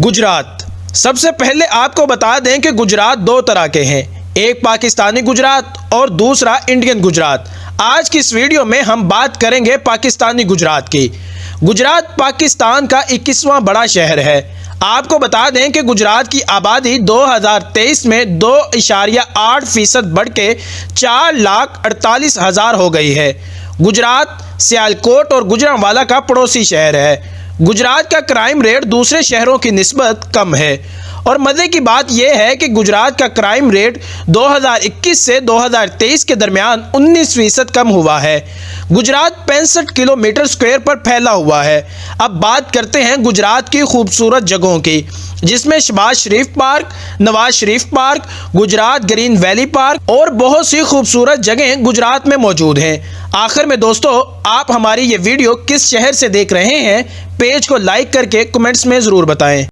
गुजरात। सबसे पहले आपको बता दें कि गुजरात दो तरह के हैं, एक पाकिस्तानी गुजरात और दूसरा इंडियन गुजरात। आज की इस वीडियो में हम बात करेंगे पाकिस्तानी गुजरात की। गुजरात पाकिस्तान का 21वां बड़ा शहर है। आपको बता दें कि गुजरात की आबादी 2023 में 2.8% बढ़ के 4,48,000 हो गई है। गुजरात सियालकोट और गुजरांवाला का पड़ोसी शहर है। गुजरात का क्राइम रेट दूसरे शहरों की निस्बत कम है और मज़े की बात यह है कि गुजरात का क्राइम रेट 2021 से 2023 के दरमियान 19% कम हुआ है। गुजरात 65 किलोमीटर स्क्वायर पर फैला हुआ है। अब बात करते हैं गुजरात की खूबसूरत जगहों की, जिसमें Shahbaz Sharif park, Nawaz Sharif park, Gujrat green valley park और बहुत सी खूबसूरत जगहें गुजरात में मौजूद हैं। आखिर में दोस्तों, आप हमारी ये वीडियो किस शहर से देख रहे हैं, पेज को लाइक करके कमेंट्स में ज़रूर बताएं।